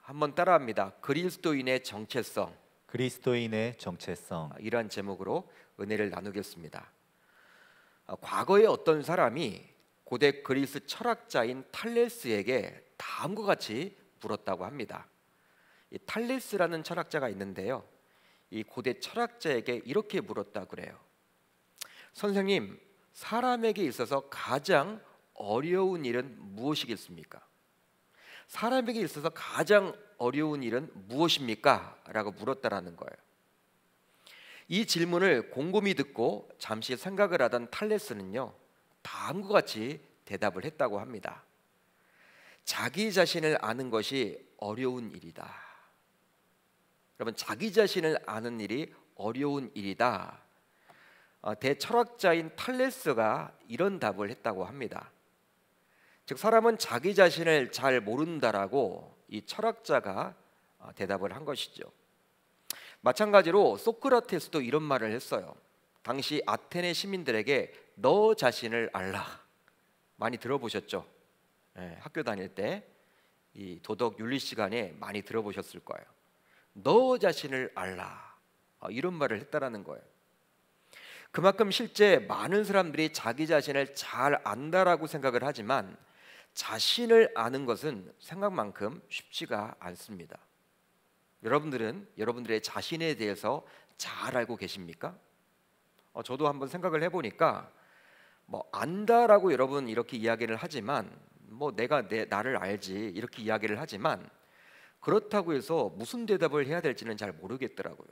한번 따라합니다. 그리스도인의 정체성. 그리스도인의 정체성. 이러한 제목으로 은혜를 나누겠습니다. 과거에 어떤 사람이 고대 그리스 철학자인 탈레스에게 다음과 같이 물었다고 합니다. 이 탈레스라는 철학자가 있는데요, 이 고대 철학자에게 이렇게 물었다 그래요. 선생님, 사람에게 있어서 가장 어려운 일은 무엇이겠습니까? 사람에게 있어서 가장 어려운 일은 무엇입니까? 라고 물었다라는 거예요. 이 질문을 곰곰이 듣고 잠시 생각을 하던 탈레스는요, 다음과 같이 대답을 했다고 합니다. 자기 자신을 아는 것이 어려운 일이다. 여러분, 자기 자신을 아는 일이 어려운 일이다. 대철학자인 탈레스가 이런 답을 했다고 합니다. 즉, 사람은 자기 자신을 잘 모른다라고 이 철학자가 대답을 한 것이죠. 마찬가지로 소크라테스도 이런 말을 했어요. 당시 아테네 시민들에게 너 자신을 알라. 많이 들어보셨죠? 학교 다닐 때 이 도덕 윤리 시간에 많이 들어보셨을 거예요. 너 자신을 알라. 이런 말을 했다라는 거예요. 그만큼 실제 많은 사람들이 자기 자신을 잘 안다라고 생각을 하지만 자신을 아는 것은 생각만큼 쉽지가 않습니다. 여러분들은 여러분들의 자신에 대해서 잘 알고 계십니까? 저도 한번 생각을 해보니까 안다라고 여러분 이렇게 이야기를 하지만 내가 나를 알지 이렇게 이야기를 하지만 그렇다고 해서 무슨 대답을 해야 될지는 잘 모르겠더라고요.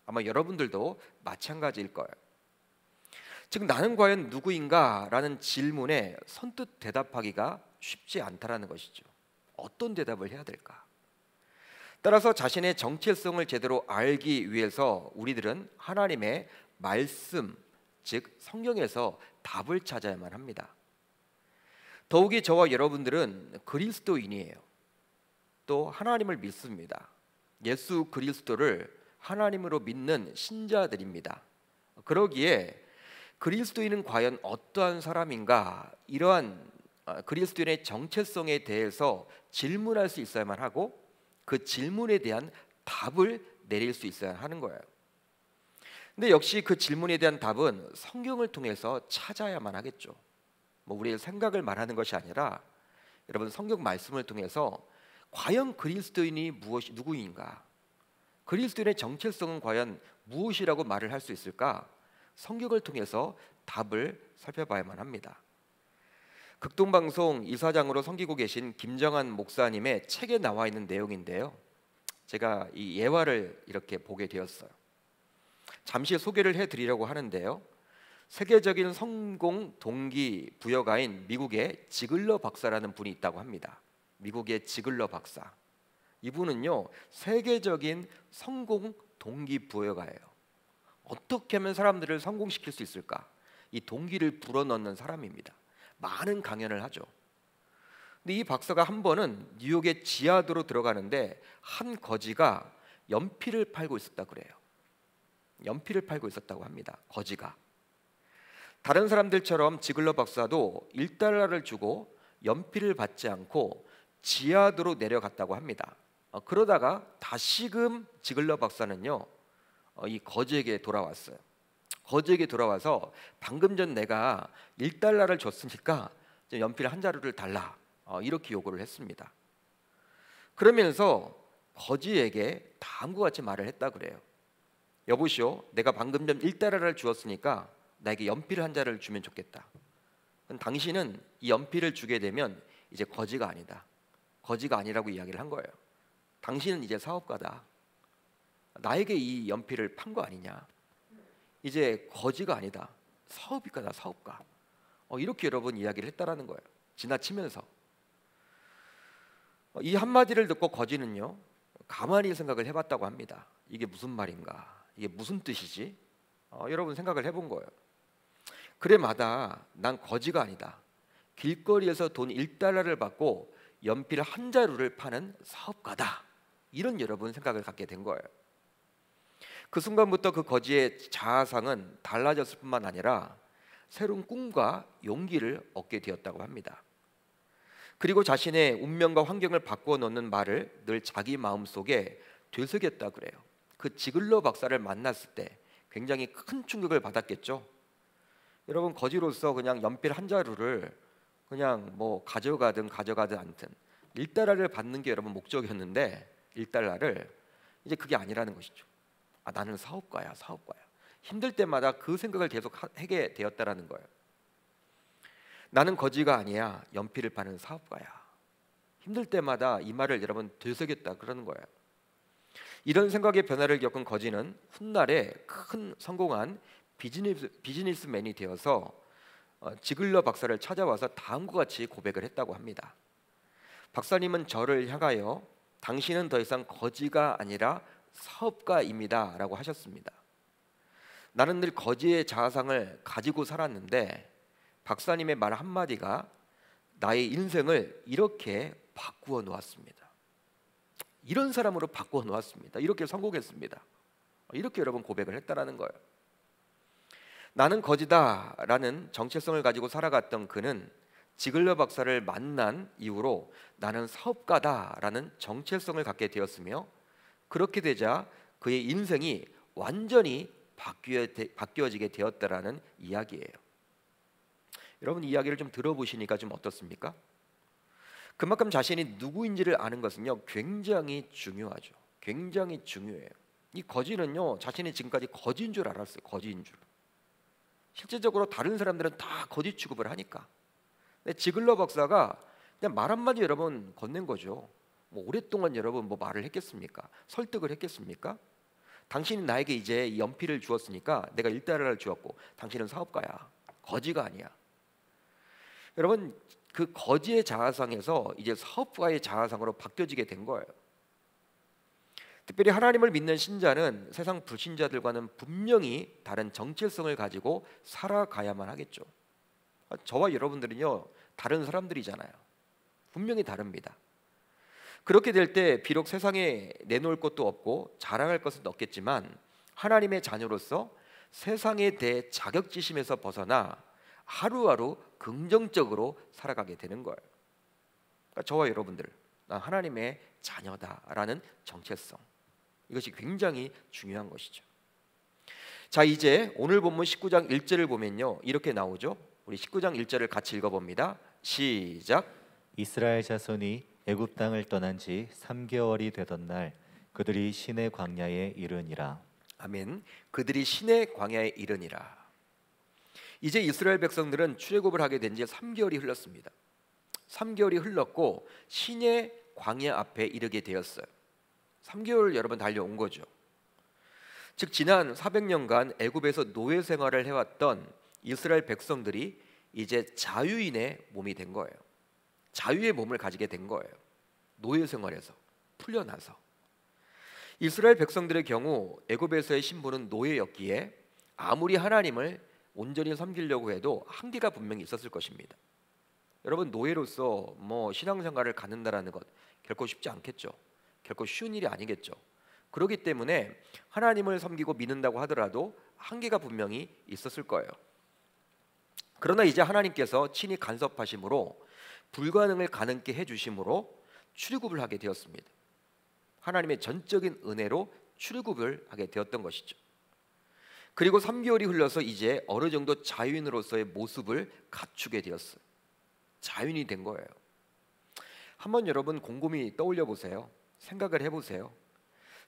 아마 여러분들도 마찬가지일 거예요. 즉, 나는 과연 누구인가? 라는 질문에 선뜻 대답하기가 쉽지 않다라는 것이죠. 어떤 대답을 해야 될까? 따라서 자신의 정체성을 제대로 알기 위해서 우리들은 하나님의 말씀, 즉 성경에서 답을 찾아야만 합니다. 더욱이 저와 여러분들은 그리스도인이에요. 또 하나님을 믿습니다. 예수 그리스도를 하나님으로 믿는 신자들입니다. 그러기에 그리스도인은 과연 어떠한 사람인가? 이러한 그리스도인의 정체성에 대해서 질문할 수 있어야만 하고 그 질문에 대한 답을 내릴 수 있어야 하는 거예요. 근데 역시 그 질문에 대한 답은 성경을 통해서 찾아야만 하겠죠. 우리의 생각을 말하는 것이 아니라 여러분, 성경 말씀을 통해서 과연 그리스도인이 누구인가? 그리스도인의 정체성은 과연 무엇이라고 말을 할 수 있을까? 성경을 통해서 답을 살펴봐야만 합니다. 극동방송 이사장으로 섬기고 계신 김정한 목사님의 책에 나와 있는 내용인데요, 제가 이 예화를 이렇게 보게 되었어요. 잠시 소개를 해드리려고 하는데요, 세계적인 성공 동기 부여가인 미국의 지글러 박사라는 분이 있다고 합니다. 미국의 지글러 박사, 이분은요 세계적인 성공 동기 부여가예요. 어떻게 하면 사람들을 성공시킬 수 있을까? 이 동기를 불어넣는 사람입니다. 많은 강연을 하죠. 근데 이 박사가 한 번은 뉴욕의 지하도로 들어가는데 한 거지가 연필을 팔고 있었다 그래요. 연필을 팔고 있었다고 합니다. 거지가. 다른 사람들처럼 지글러 박사도 $1를 주고 연필을 받지 않고 지하도로 내려갔다고 합니다. 그러다가 다시금 지글러 박사는요 이 거지에게 돌아왔어요. 거지에게 돌아와서 방금 전 내가 $1를 줬으니까 연필 한 자루를 달라, 이렇게 요구를 했습니다. 그러면서 거지에게 다음과 같이 말을 했다 그래요. 여보시오, 내가 방금 전 $1를 주었으니까 나에게 연필 한 자루를 주면 좋겠다. 당신은 이 연필을 주게 되면 이제 거지가 아니다. 거지가 아니라고 이야기를 한 거예요. 당신은 이제 사업가다. 나에게 이 연필을 판 거 아니냐. 이제 거지가 아니다. 사업가다, 사업가. 이렇게 여러분 이야기를 했다라는 거예요. 지나치면서. 이 한마디를 듣고 거지는요 가만히 생각을 해봤다고 합니다. 이게 무슨 말인가? 이게 무슨 뜻이지? 여러분 생각을 해본 거예요. 그래, 마다 난 거지가 아니다. 길거리에서 돈 $1를 받고 연필 한 자루를 파는 사업가다. 이런 여러분 생각을 갖게 된 거예요. 그 순간부터 그 거지의 자아상은 달라졌을 뿐만 아니라 새로운 꿈과 용기를 얻게 되었다고 합니다. 그리고 자신의 운명과 환경을 바꾸어 놓는 말을 늘 자기 마음속에 되새겼다 그래요. 그 지글러 박사를 만났을 때 굉장히 큰 충격을 받았겠죠. 여러분, 거지로서 그냥 연필 한 자루를 그냥 뭐 가져가든 않든 1달러를 받는 게 여러분 목적이었는데 1달러를 이제 그게 아니라는 것이죠. 아, 나는 사업가야. 힘들 때마다 그 생각을 계속 하게 되었다라는 거예요. 나는 거지가 아니야. 연필을 파는 사업가야. 힘들 때마다 이 말을 여러분 되새겼다 그러는 거예요. 이런 생각의 변화를 겪은 거지는 훗날에 큰 성공한 비즈니스맨이 되어서 지글러 박사를 찾아와서 다음과 같이 고백을 했다고 합니다. 박사님은 저를 향하여 당신은 더 이상 거지가 아니라 사업가입니다 라고 하셨습니다. 나는 늘 거지의 자아상을 가지고 살았는데 박사님의 말 한마디가 나의 인생을 이렇게 바꾸어 놓았습니다. 이런 사람으로 바꾸어 놓았습니다. 이렇게 성공했습니다. 이렇게 여러분 고백을 했다라는 거예요. 나는 거지다라는 정체성을 가지고 살아갔던 그는 지글러 박사를 만난 이후로 나는 사업가다라는 정체성을 갖게 되었으며, 그렇게 되자 그의 인생이 완전히 바뀌어지게 되었다라는 이야기예요. 여러분, 이 이야기를 좀 들어보시니까 좀 어떻습니까? 그만큼 자신이 누구인지를 아는 것은요 굉장히 중요하죠. 굉장히 중요해요. 이 거지는요 자신이 지금까지 거지인 줄 알았어요. 거지인 줄. 실제적으로 다른 사람들은 다 거지 취급을 하니까. 근데 지글러 박사가 그냥 말 한마디 여러분 건넨 거죠. 뭐 오랫동안 여러분 뭐 말을 했겠습니까? 설득을 했겠습니까? 당신이 나에게 이제 이 연필을 주었으니까 내가 1달러를 주었고 당신은 사업가야. 거지가 아니야. 여러분, 그 거지의 자아상에서 이제 사업가의 자아상으로 바뀌어지게 된 거예요. 특별히 하나님을 믿는 신자는 세상 불신자들과는 분명히 다른 정체성을 가지고 살아가야만 하겠죠. 저와 여러분들은요 다른 사람들이잖아요. 분명히 다릅니다. 그렇게 될 때 비록 세상에 내놓을 것도 없고 자랑할 것은 없겠지만 하나님의 자녀로서 세상에 대해 자격지심에서 벗어나 하루하루 긍정적으로 살아가게 되는 거예요. 그러니까 저와 여러분들, 난 하나님의 자녀다라는 정체성, 이것이 굉장히 중요한 것이죠. 자, 이제 오늘 본문 19장 1절을 보면요 이렇게 나오죠. 우리 19장 1절을 같이 읽어봅니다. 시작. 이스라엘 자손이 애굽 땅을 떠난 지 3개월이 되던 날 그들이 시내 광야에 이르니라. 아멘. 그들이 시내 광야에 이르니라. 이제 이스라엘 백성들은 출애굽을 하게 된 지 3개월이 흘렀습니다. 3개월이 흘렀고 시내 광야 앞에 이르게 되었어요. 3개월 여러분 달려온 거죠. 즉 지난 400년간 애굽에서 노예 생활을 해왔던 이스라엘 백성들이 이제 자유인의 몸이 된 거예요. 자유의 몸을 가지게 된 거예요. 노예 생활에서 풀려나서. 이스라엘 백성들의 경우 애굽에서의 신분은 노예였기에 아무리 하나님을 온전히 섬기려고 해도 한계가 분명히 있었을 것입니다. 여러분, 노예로서 뭐 신앙생활을 갖는다라는 것 결코 쉽지 않겠죠. 결코 쉬운 일이 아니겠죠. 그렇기 때문에 하나님을 섬기고 믿는다고 하더라도 한계가 분명히 있었을 거예요. 그러나 이제 하나님께서 친히 간섭하심으로 불가능을 가능케 해주심으로 출애굽을 하게 되었습니다. 하나님의 전적인 은혜로 출애굽을 하게 되었던 것이죠. 그리고 3개월이 흘러서 이제 어느 정도 자유인으로서의 모습을 갖추게 되었어요. 자유인이 된 거예요. 한번 여러분 곰곰이 떠올려 보세요. 생각을 해보세요.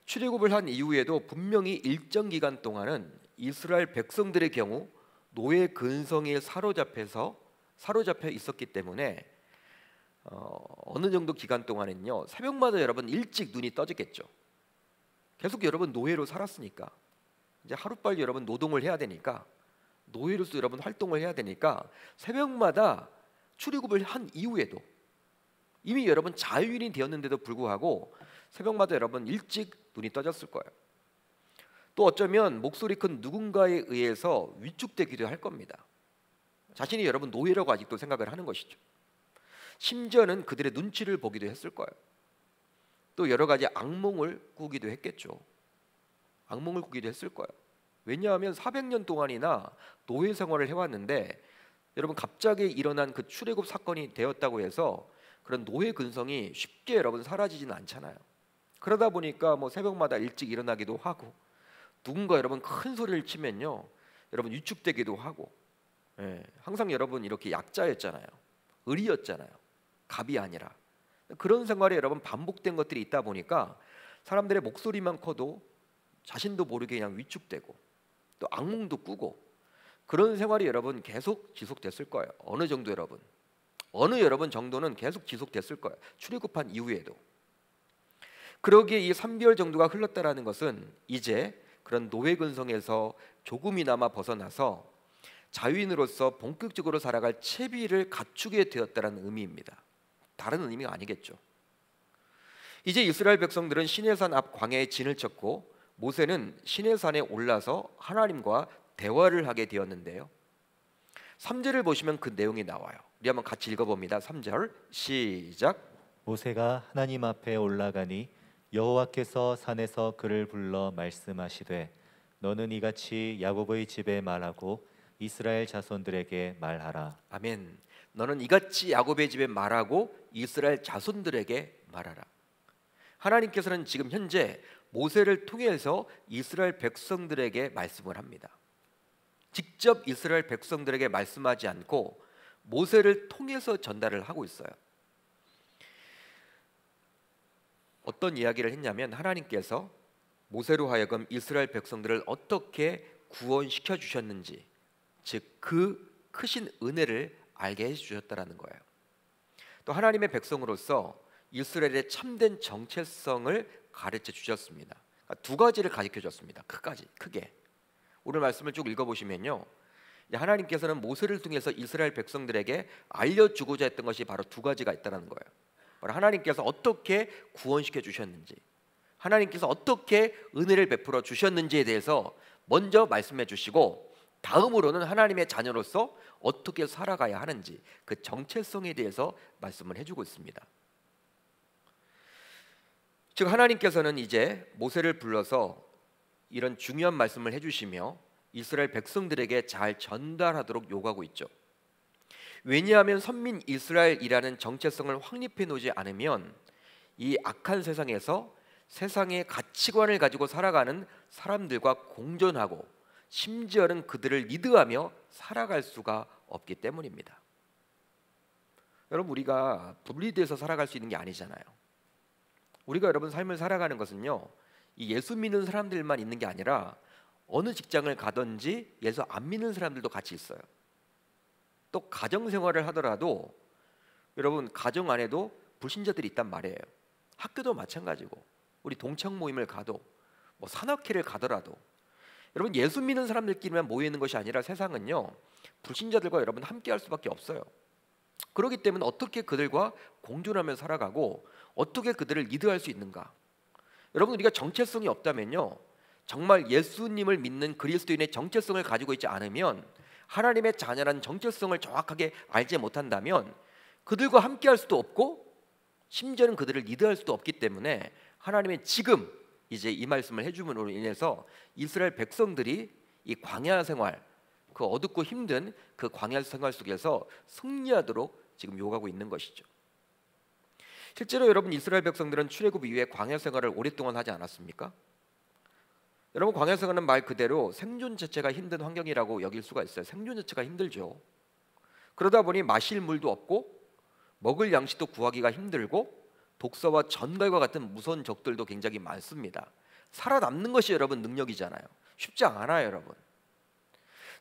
출애굽을 한 이후에도 분명히 일정 기간 동안은 이스라엘 백성들의 경우 노예 근성에 사로잡혀 있었기 때문에 어느 정도 기간 동안은요 새벽마다 여러분 일찍 눈이 떠지겠죠. 계속 여러분 노예로 살았으니까 이제 하루빨리 여러분 노동을 해야 되니까, 노예로서 여러분 활동을 해야 되니까 새벽마다 출애굽을 한 이후에도 이미 여러분 자유인이 되었는데도 불구하고 새벽마다 여러분 일찍 눈이 떠졌을 거예요. 또 어쩌면 목소리 큰 누군가에 의해서 위축되기도 할 겁니다. 자신이 여러분 노예라고 아직도 생각을 하는 것이죠. 심지어는 그들의 눈치를 보기도 했을 거예요. 또 여러 가지 악몽을 꾸기도 했겠죠. 악몽을 꾸기도 했을 거예요. 왜냐하면 400년 동안이나 노예 생활을 해왔는데 여러분 갑자기 일어난 그 출애굽 사건이 되었다고 해서 그런 노예 근성이 쉽게 여러분 사라지지는 않잖아요. 그러다 보니까 뭐 새벽마다 일찍 일어나기도 하고, 누군가 여러분 큰 소리를 치면요, 여러분 위축되기도 하고, 항상 여러분 이렇게 약자였잖아요. 을이었잖아요. 갑이 아니라. 그런 생활에 여러분 반복된 것들이 있다 보니까 사람들의 목소리만 커도 자신도 모르게 그냥 위축되고, 또 악몽도 꾸고, 그런 생활이 여러분 계속 지속됐을 거예요. 어느 여러분 정도는 계속 지속됐을 거예요. 출애굽한 이후에도. 그러기에 이 3개월 정도가 흘렀다라는 것은 이제 그런 노예 근성에서 조금이나마 벗어나서 자유인으로서 본격적으로 살아갈 채비를 갖추게 되었다라는 의미입니다. 다른 의미가 아니겠죠. 이제 이스라엘 백성들은 시내산 앞 광야에 진을 쳤고, 모세는 시내산에 올라서 하나님과 대화를 하게 되었는데요. 3절을 보시면 그 내용이 나와요. 우리 한번 같이 읽어봅니다. 3절 시작. 모세가 하나님 앞에 올라가니 여호와께서 산에서 그를 불러 말씀하시되 너는 이같이 야곱의 집에 말하고 이스라엘 자손들에게 말하라. 아멘. 너는 이같이 야곱의 집에 말하고 이스라엘 자손들에게 말하라. 하나님께서는 지금 현재 모세를 통해서 이스라엘 백성들에게 말씀을 합니다. 직접 이스라엘 백성들에게 말씀하지 않고 모세를 통해서 전달을 하고 있어요. 어떤 이야기를 했냐면, 하나님께서 모세로 하여금 이스라엘 백성들을 어떻게 구원시켜 주셨는지, 즉 그 크신 은혜를 알게 해 주셨다라는 거예요. 또 하나님의 백성으로서 이스라엘의 참된 정체성을 가르쳐 주셨습니다. 두 가지를 가르쳐 줬습니다. 크게. 오늘 말씀을 쭉 읽어보시면요, 하나님께서는 모세를 통해서 이스라엘 백성들에게 알려주고자 했던 것이 바로 두 가지가 있다는 거예요. 바로 하나님께서 어떻게 구원시켜 주셨는지, 하나님께서 어떻게 은혜를 베풀어 주셨는지에 대해서 먼저 말씀해 주시고, 다음으로는 하나님의 자녀로서 어떻게 살아가야 하는지, 그 정체성에 대해서 말씀을 해주고 있습니다. 즉 하나님께서는 이제 모세를 불러서 이런 중요한 말씀을 해주시며 이스라엘 백성들에게 잘 전달하도록 요구하고 있죠. 왜냐하면 선민 이스라엘이라는 정체성을 확립해 놓지 않으면 이 악한 세상에서 세상의 가치관을 가지고 살아가는 사람들과 공존하고, 심지어는 그들을 리드하며 살아갈 수가 없기 때문입니다. 여러분, 우리가 분리돼서 살아갈 수 있는 게 아니잖아요. 우리가 여러분 삶을 살아가는 것은요, 이 예수 믿는 사람들만 있는 게 아니라 어느 직장을 가든지 예수 안 믿는 사람들도 같이 있어요. 또 가정 생활을 하더라도 여러분 가정 안에도 불신자들이 있단 말이에요. 학교도 마찬가지고, 우리 동창 모임을 가도, 뭐 산악회를 가더라도 여러분 예수 믿는 사람들끼리만 모여 있는 것이 아니라 세상은요, 불신자들과 여러분 함께 할 수밖에 없어요. 그렇기 때문에 어떻게 그들과 공존하며 살아가고 어떻게 그들을 리드할 수 있는가? 여러분, 우리가 정체성이 없다면요, 정말 예수님을 믿는 그리스도인의 정체성을 가지고 있지 않으면, 하나님의 자녀라는 정체성을 정확하게 알지 못한다면 그들과 함께 할 수도 없고, 심지어는 그들을 리드할 수도 없기 때문에 하나님의 지금 이제 이 말씀을 해줌으로 인해서 이스라엘 백성들이 이 광야 생활, 그 어둡고 힘든 그 광야 생활 속에서 승리하도록 지금 요구하고 있는 것이죠. 실제로 여러분 이스라엘 백성들은 출애굽 이후에 광야 생활을 오랫동안 하지 않았습니까? 여러분, 광야 생활은 말 그대로 생존 자체가 힘든 환경이라고 여길 수가 있어요. 생존 자체가 힘들죠. 그러다 보니 마실 물도 없고 먹을 양식도 구하기가 힘들고, 독사와 전갈과 같은 무서운 적들도 굉장히 많습니다. 살아남는 것이 여러분 능력이잖아요. 쉽지 않아요, 여러분.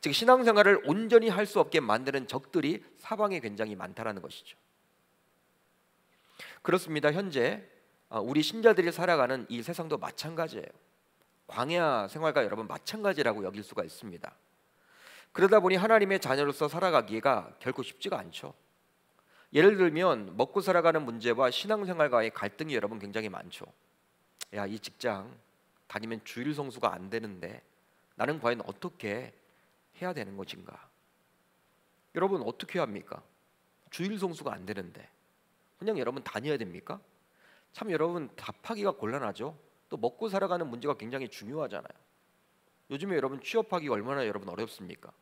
즉 신앙생활을 온전히 할 수 없게 만드는 적들이 사방에 굉장히 많다라는 것이죠. 그렇습니다. 현재 우리 신자들이 살아가는 이 세상도 마찬가지예요. 광야 생활과 여러분 마찬가지라고 여길 수가 있습니다. 그러다 보니 하나님의 자녀로서 살아가기가 결코 쉽지가 않죠. 예를 들면 먹고 살아가는 문제와 신앙생활과의 갈등이 여러분 굉장히 많죠. 야, 이 직장 다니면 주일 성수가 안 되는데 나는 과연 어떻게 해야 되는 것인가? 여러분 어떻게 합니까? 주일 성수가 안 되는데 그냥 여러분 다녀야 됩니까? 참 여러분 답하기가 곤란하죠. 또 먹고 살아가는 문제가 굉장히 중요하잖아요. 요즘에 여러분 취업하기가 얼마나 여러분 어렵습니까?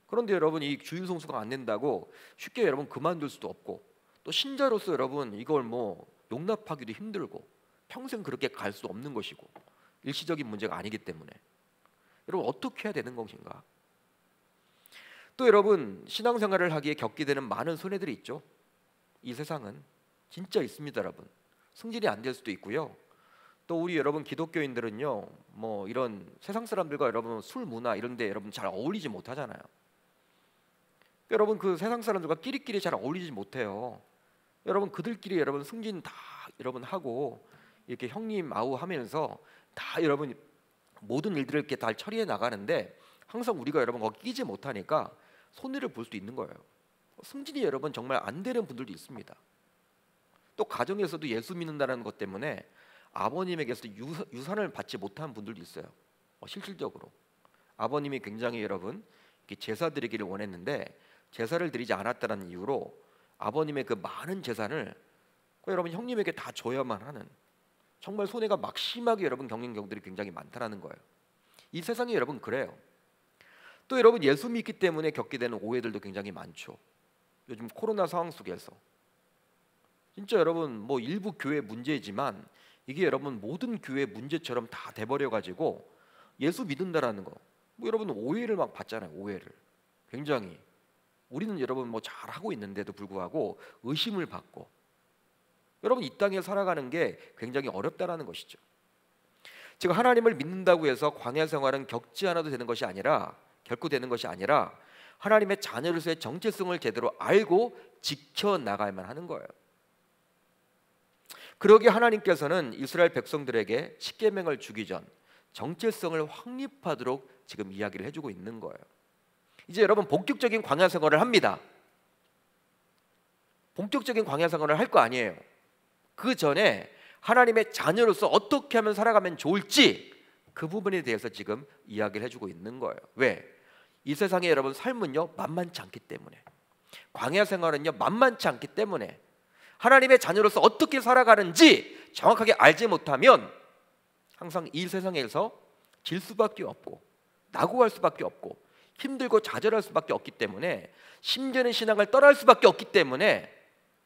그런데 여러분 이 주일 성수가 안 된다고 쉽게 여러분 그만둘 수도 없고, 또 신자로서 여러분 이걸 뭐 용납하기도 힘들고 평생 그렇게 갈 수 없는 것이고 일시적인 문제가 아니기 때문에 여러분 어떻게 해야 되는 것인가? 또 여러분 신앙생활을 하기에 겪게 되는 많은 손해들이 있죠. 이 세상은 진짜 있습니다, 여러분. 승진이 안 될 수도 있고요. 또 우리 여러분 기독교인들은요, 뭐 이런 세상 사람들과 여러분 술 문화 이런데 여러분 잘 어울리지 못하잖아요. 여러분 그 세상 사람들과 끼리끼리 잘 어울리지 못해요. 여러분 그들끼리 여러분 승진 다 여러분 하고 이렇게 형님 아우 하면서 다 여러분 모든 일들을 이렇게 다 처리해 나가는데 항상 우리가 여러분 거기 끼지 못하니까 손해를 볼 수도 있는 거예요. 승진이 여러분 정말 안 되는 분들도 있습니다. 또 가정에서도 예수 믿는다는 것 때문에 아버님에게서 유산을 받지 못한 분들도 있어요. 실질적으로 아버님이 굉장히 여러분 제사 드리기를 원했는데 제사를 드리지 않았다는 이유로 아버님의 그 많은 재산을 여러분 형님에게 다 줘야만 하는 정말 손해가 막심하게 여러분 겪는 경우들이 굉장히 많다라는 거예요. 이 세상이 여러분 그래요. 또 여러분 예수 믿기 때문에 겪게 되는 오해들도 굉장히 많죠. 요즘 코로나 상황 속에서 진짜 여러분 뭐 일부 교회 문제지만 이게 여러분 모든 교회 문제처럼 다 돼버려 가지고 예수 믿는다라는 거 뭐 여러분 오해를 막 받잖아요. 오해를 굉장히 우리는 여러분 뭐 잘하고 있는데도 불구하고 의심을 받고 여러분 이 땅에 살아가는 게 굉장히 어렵다라는 것이죠. 지금 하나님을 믿는다고 해서 광야 생활은 겪지 않아도 되는 것이 아니라 결코 되는 것이 아니라 하나님의 자녀로서의 정체성을 제대로 알고 지켜나가야만 하는 거예요. 그러기에 하나님께서는 이스라엘 백성들에게 십계명을 주기 전 정체성을 확립하도록 지금 이야기를 해주고 있는 거예요. 이제 여러분 본격적인 광야 생활을 합니다. 본격적인 광야 생활을 할 거 아니에요. 그 전에 하나님의 자녀로서 어떻게 하면 살아가면 좋을지 그 부분에 대해서 지금 이야기를 해주고 있는 거예요. 왜? 이 세상에 여러분 삶은요 만만치 않기 때문에 광야 생활은요 만만치 않기 때문에 하나님의 자녀로서 어떻게 살아가는지 정확하게 알지 못하면 항상 이 세상에서 질 수밖에 없고 낙오할 수밖에 없고 힘들고 좌절할 수밖에 없기 때문에 심전의 신앙을 떠날 수밖에 없기 때문에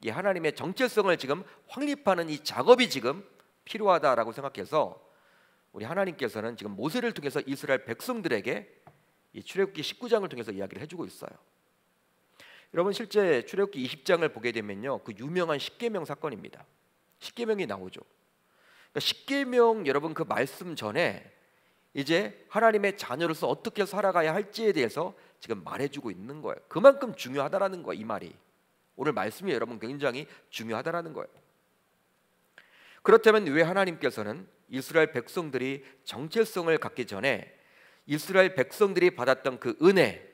이 하나님의 정체성을 지금 확립하는 이 작업이 지금 필요하다라고 생각해서 우리 하나님께서는 지금 모세를 통해서 이스라엘 백성들에게 이 출애굽기 19장을 통해서 이야기를 해주고 있어요. 여러분 실제 출애굽기 20장을 보게 되면요 그 유명한 십계명 사건입니다. 십계명이 나오죠. 그러니까 십계명 여러분 그 말씀 전에 이제 하나님의 자녀로서 어떻게 살아가야 할지에 대해서 지금 말해주고 있는 거예요. 그만큼 중요하다라는 거예요. 이 말이 오늘 말씀이 여러분 굉장히 중요하다라는 거예요. 그렇다면 왜 하나님께서는 이스라엘 백성들이 정체성을 갖기 전에 이스라엘 백성들이 받았던 그 은혜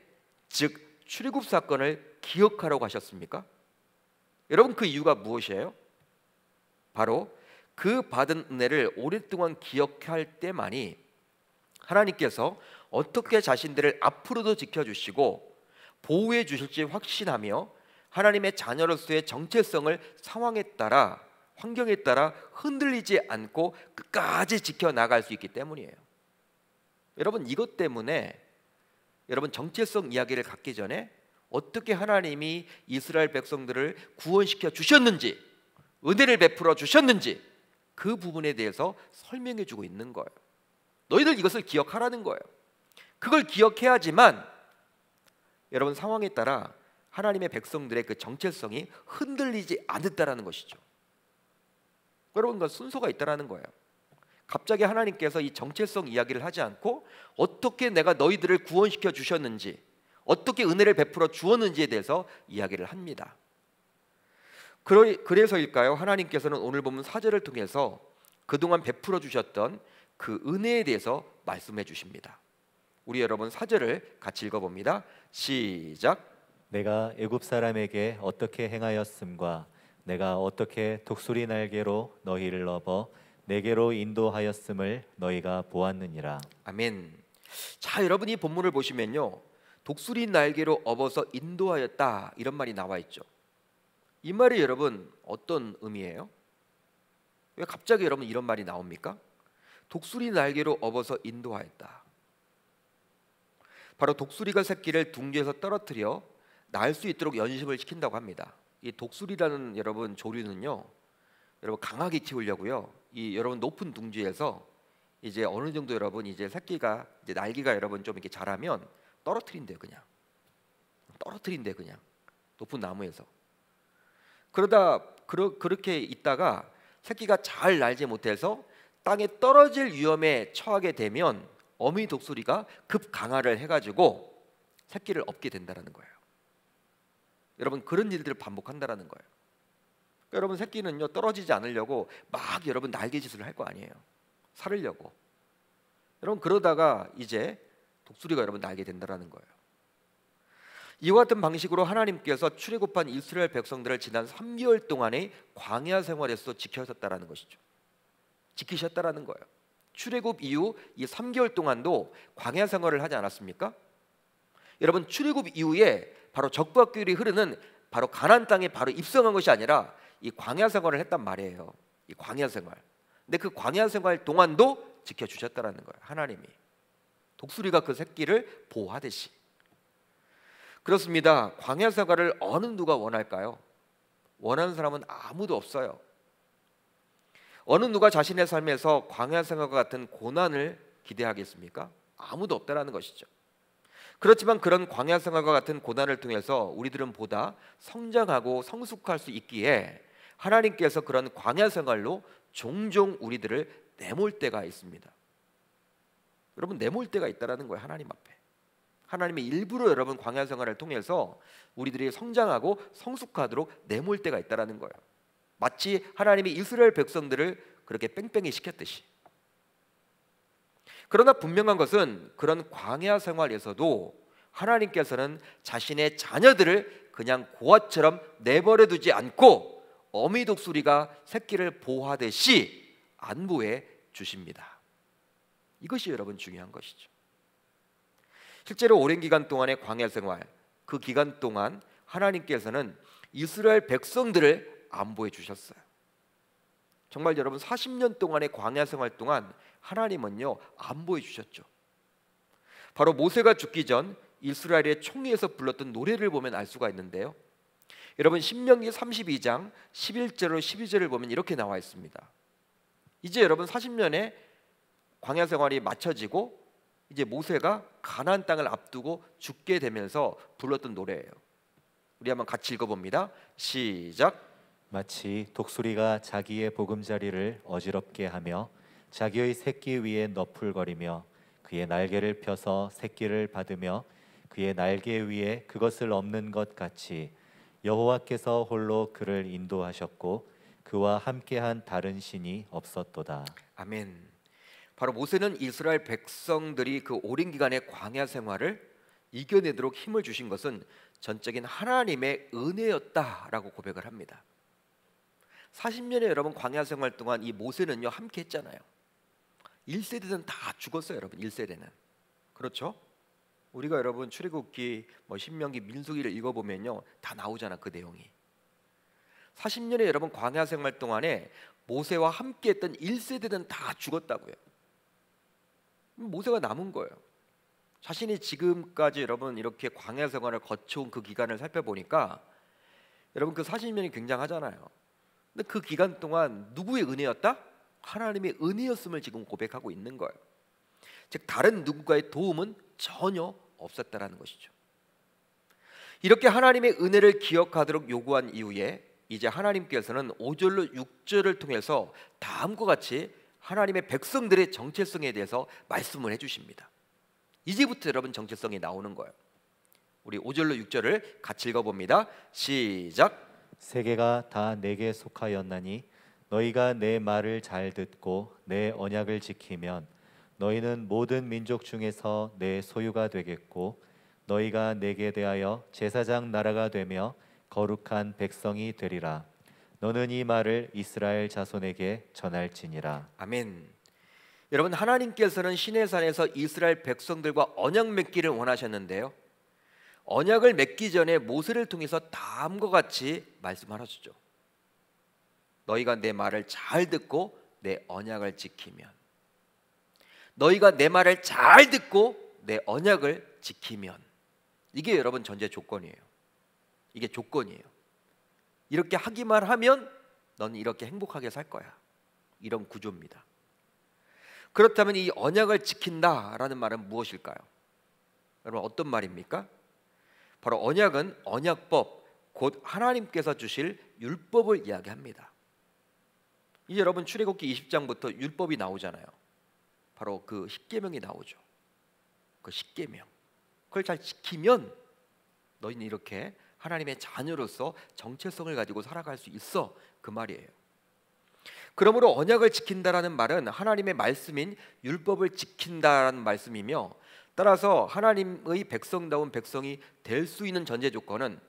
즉 출애굽 사건을 기억하라고 하셨습니까? 여러분 그 이유가 무엇이에요? 바로 그 받은 은혜를 오랫동안 기억할 때만이 하나님께서 어떻게 자신들을 앞으로도 지켜주시고 보호해 주실지 확신하며 하나님의 자녀로서의 정체성을 상황에 따라 환경에 따라 흔들리지 않고 끝까지 지켜나갈 수 있기 때문이에요. 여러분 이것 때문에 여러분 정체성 이야기를 갖기 전에 어떻게 하나님이 이스라엘 백성들을 구원시켜 주셨는지 은혜를 베풀어 주셨는지 그 부분에 대해서 설명해 주고 있는 거예요. 너희들 이것을 기억하라는 거예요. 그걸 기억해야지만 여러분 상황에 따라 하나님의 백성들의 그 정체성이 흔들리지 않았다라는 것이죠. 여러분 그 순서가 있다라는 거예요. 갑자기 하나님께서 이 정체성 이야기를 하지 않고 어떻게 내가 너희들을 구원시켜 주셨는지 어떻게 은혜를 베풀어 주었는지에 대해서 이야기를 합니다. 그래서일까요? 하나님께서는 오늘 보면 4절을 통해서 그동안 베풀어 주셨던 그 은혜에 대해서 말씀해 주십니다. 우리 여러분 4절을 같이 읽어봅니다. 시작. 내가 애굽 사람에게 어떻게 행하였음과 내가 어떻게 독수리 날개로 너희를 업어 내게로 인도하였음을 너희가 보았느니라. 아멘. 자 여러분 이 본문을 보시면요 독수리 날개로 업어서 인도하였다 이런 말이 나와 있죠. 이 말이 여러분 어떤 의미예요? 왜 갑자기 여러분 이런 말이 나옵니까? 독수리 날개로 업어서 인도하였다. 바로 독수리가 새끼를 둥지에서 떨어뜨려 날 수 있도록 연습을 시킨다고 합니다. 이 독수리라는 여러분 조류는요, 여러분 강하게 키우려고요, 이 여러분 높은 둥지에서 이제 어느 정도 여러분 이제 새끼가 이제 날개가 여러분 좀 이렇게 자라면 떨어뜨린대요. 그냥 떨어뜨린대, 그냥 높은 나무에서. 그렇게 있다가 새끼가 잘 날지 못해서 땅에 떨어질 위험에 처하게 되면 어미 독수리가 급 강화를 해가지고 새끼를 얻게 된다라는 거예요. 여러분 그런 일들을 반복한다라는 거예요. 그러니까 여러분 새끼는요 떨어지지 않으려고 막 여러분 날개짓을 할 거 아니에요. 살으려고. 여러분 그러다가 이제 독수리가 여러분 날게 된다라는 거예요. 이와 같은 방식으로 하나님께서 출애굽한 이스라엘 백성들을 지난 3개월 동안의 광야 생활에서 지켜셨다라는 것이죠. 지키셨다라는 거예요. 출애굽 이후 이 3개월 동안도 광야 생활을 하지 않았습니까? 여러분 출애굽 이후에 바로 적부학교율이 흐르는 바로 가나안 땅에 바로 입성한 것이 아니라 이 광야 생활을 했단 말이에요. 이 광야 생활. 근데 그 광야 생활 동안도 지켜주셨다라는 거예요. 하나님이 독수리가 그 새끼를 보호하듯이. 그렇습니다. 광야 생활을 어느 누가 원할까요? 원하는 사람은 아무도 없어요. 어느 누가 자신의 삶에서 광야 생활과 같은 고난을 기대하겠습니까? 아무도 없다라는 것이죠. 그렇지만 그런 광야 생활과 같은 고난을 통해서 우리들은 보다 성장하고 성숙할 수 있기에 하나님께서 그런 광야 생활로 종종 우리들을 내몰 때가 있습니다. 여러분 내몰 때가 있다라는 거예요. 하나님 앞에. 하나님의 일부러 여러분 광야 생활을 통해서 우리들이 성장하고 성숙하도록 내몰 때가 있다라는 거예요. 마치 하나님이 이스라엘 백성들을 그렇게 뺑뺑이 시켰듯이. 그러나 분명한 것은 그런 광야 생활에서도 하나님께서는 자신의 자녀들을 그냥 고아처럼 내버려 두지 않고 어미 독수리가 새끼를 보호하듯이 안보해 주십니다. 이것이 여러분 중요한 것이죠. 실제로 오랜 기간 동안의 광야 생활, 그 기간 동안 하나님께서는 이스라엘 백성들을 안보해 주셨어요. 정말 여러분 40년 동안의 광야 생활 동안 하나님은요 안보해 주셨죠. 바로 모세가 죽기 전 이스라엘의 총회에서 불렀던 노래를 보면 알 수가 있는데요. 여러분 신명기 32장 11절로 12절을 보면 이렇게 나와 있습니다. 이제 여러분 40년의 광야 생활이 마쳐지고 이제 모세가 가나안 땅을 앞두고 죽게 되면서 불렀던 노래예요. 우리 한번 같이 읽어봅니다. 시작. 마치 독수리가 자기의 보금자리를 어지럽게 하며 자기의 새끼 위에 너풀거리며 그의 날개를 펴서 새끼를 받으며 그의 날개 위에 그것을 엎는 것 같이 여호와께서 홀로 그를 인도하셨고 그와 함께한 다른 신이 없었도다. 아멘. 바로 모세는 이스라엘 백성들이 그 오랜 기간의 광야 생활을 이겨내도록 힘을 주신 것은 전적인 하나님의 은혜였다라고 고백을 합니다. 40년의 여러분 광야 생활 동안 이 모세는요 함께 했잖아요. 1세대는 다 죽었어요, 여러분. 1세대는. 그렇죠? 우리가 여러분 출애굽기 신명기 민수기를 읽어보면요 다 나오잖아, 그 내용이. 40년의 여러분 광야 생활 동안에 모세와 함께 했던 1세대는 다 죽었다고요. 모세가 남은 거예요. 자신이 지금까지 여러분 이렇게 광야 생활을 거쳐온 그 기간을 살펴보니까 여러분 그 40년이 굉장하잖아요. 근데 그 기간 동안 누구의 은혜였다? 하나님의 은혜였음을 지금 고백하고 있는 거예요. 즉 다른 누군가의 도움은 전혀 없었다라는 것이죠. 이렇게 하나님의 은혜를 기억하도록 요구한 이후에 이제 하나님께서는 5절로 6절을 통해서 다음과 같이 하나님의 백성들의 정체성에 대해서 말씀을 해주십니다. 이제부터 여러분 정체성이 나오는 거예요. 우리 5절로 6절을 같이 읽어봅니다. 시작. 세계가 다 내게 속하였나니 너희가 내 말을 잘 듣고 내 언약을 지키면 너희는 모든 민족 중에서 내 소유가 되겠고 너희가 내게 대하여 제사장 나라가 되며 거룩한 백성이 되리라. 너는 이 말을 이스라엘 자손에게 전할지니라. 아멘. 여러분 하나님께서는 시내산에서 이스라엘 백성들과 언약 맺기를 원하셨는데요. 언약을 맺기 전에 모세를 통해서 다음과 같이 말씀하셨죠. 너희가 내 말을 잘 듣고 내 언약을 지키면, 너희가 내 말을 잘 듣고 내 언약을 지키면, 이게 여러분 전제 조건이에요. 이게 조건이에요. 이렇게 하기만 하면 너는 이렇게 행복하게 살 거야. 이런 구조입니다. 그렇다면 이 언약을 지킨다라는 말은 무엇일까요? 여러분, 어떤 말입니까? 바로 언약은 언약법, 곧 하나님께서 주실 율법을 이야기합니다. 이제 여러분, 출애굽기 20장부터 율법이 나오잖아요. 바로 그 십계명이 나오죠. 그 십계명, 그걸 잘 지키면 너희는 이렇게 하나님의 자녀로서 정체성을 가지고 살아갈 수 있어, 그 말이에요. 그러므로 언약을 지킨다라는 말은 하나님의 말씀인 율법을 지킨다라는 말씀이며, 따라서 하나님의 백성다운 백성이 될 수 있는 전제 조건은,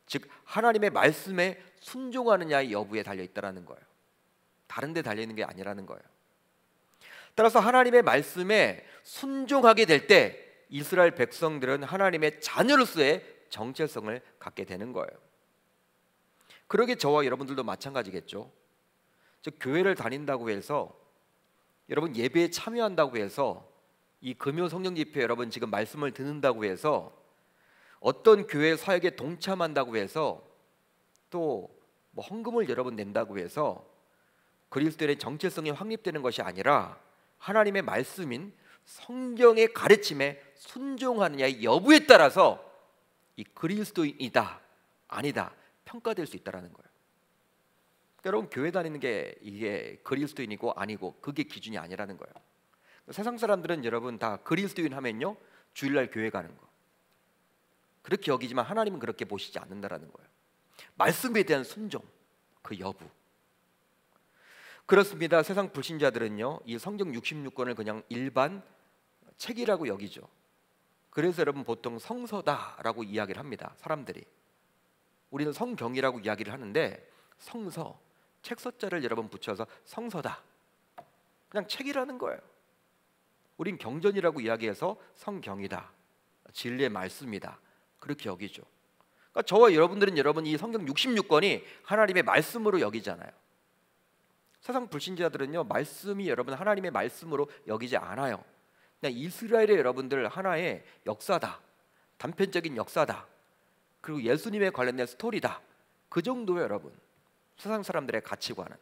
즉 하나님의 말씀에 순종하느냐의 여부에 달려 있다라는 거예요. 다른 데 달려 있는 게 아니라는 거예요. 따라서 하나님의 말씀에 순종하게 될 때 이스라엘 백성들은 하나님의 자녀로서의 정체성을 갖게 되는 거예요. 그러게 저와 여러분들도 마찬가지겠죠. 즉 교회를 다닌다고 해서, 여러분 예배에 참여한다고 해서, 이 금요 성령 집회 여러분 지금 말씀을 듣는다고 해서, 어떤 교회 사역에 동참한다고 해서, 또 뭐 헌금을 여러분 낸다고 해서 그리스도의 정체성이 확립되는 것이 아니라, 하나님의 말씀인 성경의 가르침에 순종하느냐의 여부에 따라서 이 그리스도인이다 아니다 평가될 수 있다라는 거예요. 여러분, 교회 다니는 게 이게 그리스도인이고 아니고 그게 기준이 아니라는 거예요. 세상 사람들은 여러분 다 그리스도인 하면요, 주일날 교회 가는 거 그렇게 여기지만, 하나님은 그렇게 보시지 않는다라는 거예요. 말씀에 대한 순종, 그 여부. 그렇습니다. 세상 불신자들은요, 이 성경 66권을 그냥 일반 책이라고 여기죠. 그래서 여러분 보통 성서다라고 이야기를 합니다. 사람들이. 우리는 성경이라고 이야기를 하는데, 성서, 책서자를 여러분 붙여서 성서다, 그냥 책이라는 거예요. 우린 경전이라고 이야기해서 성경이다, 진리의 말씀이다, 그렇게 여기죠. 그러니까 저와 여러분들은 여러분 이 성경 66권이 하나님의 말씀으로 여기잖아요. 세상 불신자들은요, 말씀이 여러분 하나님의 말씀으로 여기지 않아요. 그냥 이스라엘의 여러분들 하나의 역사다, 단편적인 역사다, 그리고 예수님에 관련된 스토리다, 그 정도예요 여러분, 세상 사람들의 가치관은.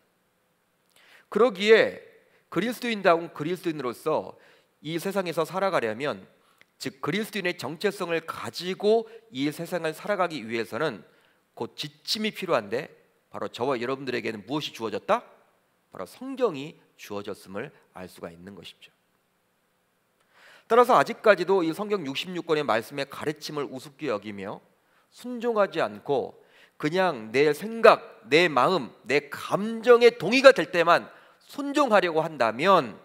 그러기에 그리스도인다운 그리스도인으로서 이 세상에서 살아가려면, 즉 그리스도인의 정체성을 가지고 이 세상을 살아가기 위해서는 곧 지침이 필요한데, 바로 저와 여러분들에게는 무엇이 주어졌다? 바로 성경이 주어졌음을 알 수가 있는 것이죠. 따라서 아직까지도 이 성경 66권의 말씀의 가르침을 우습게 여기며 순종하지 않고 그냥 내 생각, 내 마음, 내 감정에 동의가 될 때만 순종하려고 한다면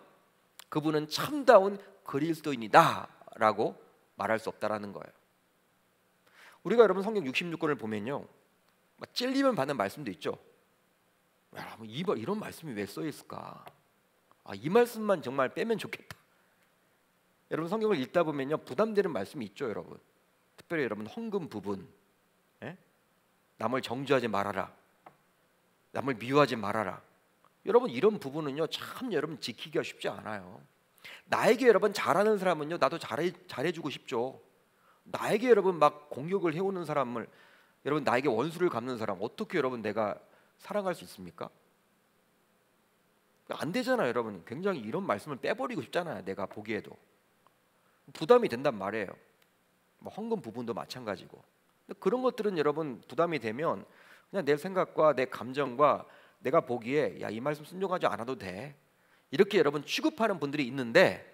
그분은 참다운 그리스도인이다라고 말할 수 없다라는 거예요. 우리가 여러분 성경 66권을 보면요, 막 찔리면 받는 말씀도 있죠. 야, 이런 말씀이 왜 써 있을까? 이 말씀만 정말 빼면 좋겠다. 여러분 성경을 읽다 보면요, 부담되는 말씀이 있죠, 여러분. 특별히 여러분 헌금 부분, 남을 정죄하지 말아라, 남을 미워하지 말아라. 여러분 이런 부분은요, 참 여러분 지키기가 쉽지 않아요. 나에게 여러분 잘하는 사람은요, 나도 잘해주고 싶죠. 나에게 여러분 막 공격을 해오는 사람을, 여러분 나에게 원수를 갚는 사람 어떻게 여러분 내가 사랑할 수 있습니까? 안 되잖아요 여러분. 굉장히 이런 말씀을 빼버리고 싶잖아요. 내가 보기에도 부담이 된단 말이에요. 뭐 헌금 부분도 마찬가지고. 근데 그런 것들은 여러분 부담이 되면 그냥 내 생각과 내 감정과 내가 보기에 야, 이 말씀 순종하지 않아도 돼, 이렇게 여러분 취급하는 분들이 있는데,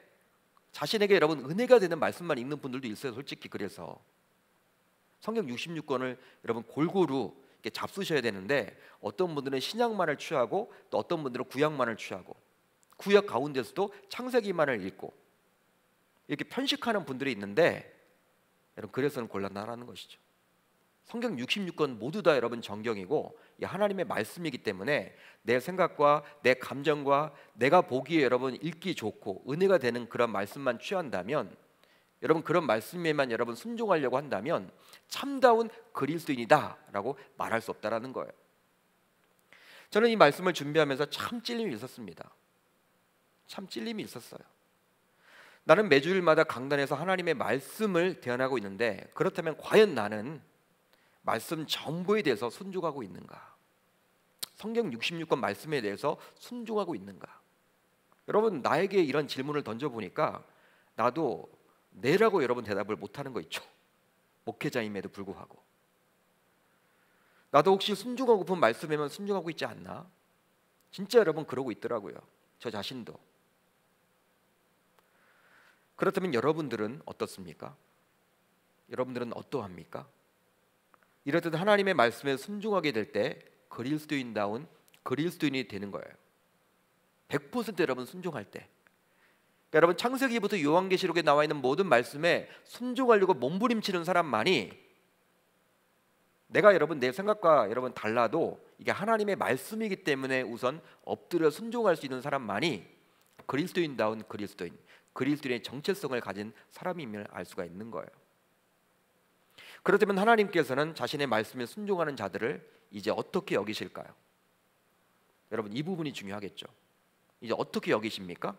자신에게 여러분 은혜가 되는 말씀만 읽는 분들도 있어요. 솔직히 그래서 성경 66권을 여러분 골고루 이렇게 잡수셔야 되는데, 어떤 분들은 신약만을 취하고 또 어떤 분들은 구약만을 취하고, 구약 가운데서도 창세기만을 읽고 이렇게 편식하는 분들이 있는데, 여러분 그래서는 곤란하다는 것이죠. 성경 66권 모두 다 여러분 정경이고 하나님의 말씀이기 때문에 내 생각과 내 감정과 내가 보기에 여러분 읽기 좋고 은혜가 되는 그런 말씀만 취한다면, 여러분 그런 말씀에만 여러분 순종하려고 한다면 참다운 그리스도인이다라고 말할 수 없다라는 거예요. 저는 이 말씀을 준비하면서 참 찔림이 있었습니다. 참 찔림이 있었어요. 나는 매주일마다 강단에서 하나님의 말씀을 대언하고 있는데, 그렇다면 과연 나는 말씀 전부에 대해서 순종하고 있는가? 성경 66권 말씀에 대해서 순종하고 있는가? 여러분, 나에게 이런 질문을 던져보니까 나도 네라고 여러분 대답을 못하는 거 있죠. 목회자임에도 불구하고 나도 혹시 순종하고픈 말씀에만 순종하고 있지 않나? 진짜 여러분 그러고 있더라고요. 저 자신도. 그렇다면 여러분들은 어떻습니까? 여러분들은 어떠합니까? 이렇듯 하나님의 말씀에 순종하게 될 때 그리스도인다운 그리스도인이 되는 거예요. 100% 여러분 순종할 때. 그러니까 여러분, 창세기부터 요한계시록에 나와 있는 모든 말씀에 순종하려고 몸부림치는 사람만이, 내가 여러분 내 생각과 여러분 달라도 이게 하나님의 말씀이기 때문에 우선 엎드려 순종할 수 있는 사람만이 그리스도인다운 그리스도인, 그리스도인의 정체성을 가진 사람임을 알 수가 있는 거예요. 그렇다면 하나님께서는 자신의 말씀에 순종하는 자들을 이제 어떻게 여기실까요? 여러분, 이 부분이 중요하겠죠. 이제 어떻게 여기십니까?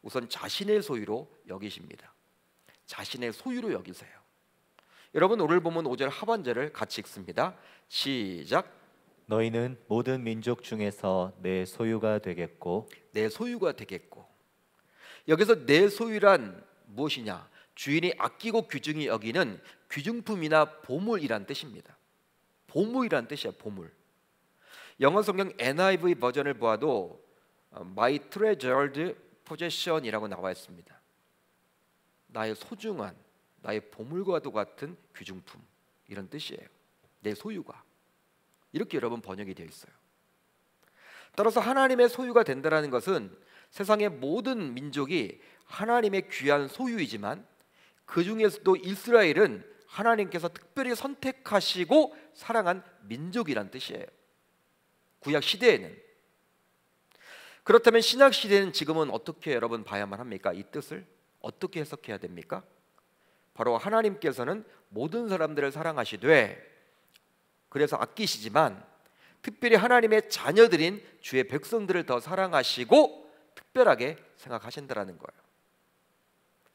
우선 자신의 소유로 여기십니다. 자신의 소유로 여기세요. 여러분, 오늘 보면 5절 하반절을 같이 읽습니다. 시작. 너희는 모든 민족 중에서 내 소유가 되겠고. 내 소유가 되겠고. 여기서 내 소유란 무엇이냐? 주인이 아끼고 귀중히 여기는 귀중품이나 보물이란 뜻입니다. 보물이란 뜻이야, 보물. 영어 성경 NIV 버전을 보아도 My treasured possession이라고 나와 있습니다. 나의 소중한, 나의 보물과도 같은 귀중품, 이런 뜻이에요. 내 소유가. 이렇게 여러분 번역이 되어 있어요. 따라서 하나님의 소유가 된다는 것은 세상의 모든 민족이 하나님의 귀한 소유이지만 그 중에서도 이스라엘은 하나님께서 특별히 선택하시고 사랑한 민족이란 뜻이에요. 구약 시대에는. 그렇다면 신약 시대는 지금은 어떻게 여러분 봐야만 합니까? 이 뜻을 어떻게 해석해야 됩니까? 바로 하나님께서는 모든 사람들을 사랑하시되, 그래서 아끼시지만 특별히 하나님의 자녀들인 주의 백성들을 더 사랑하시고 특별하게 생각하신다라는 거예요.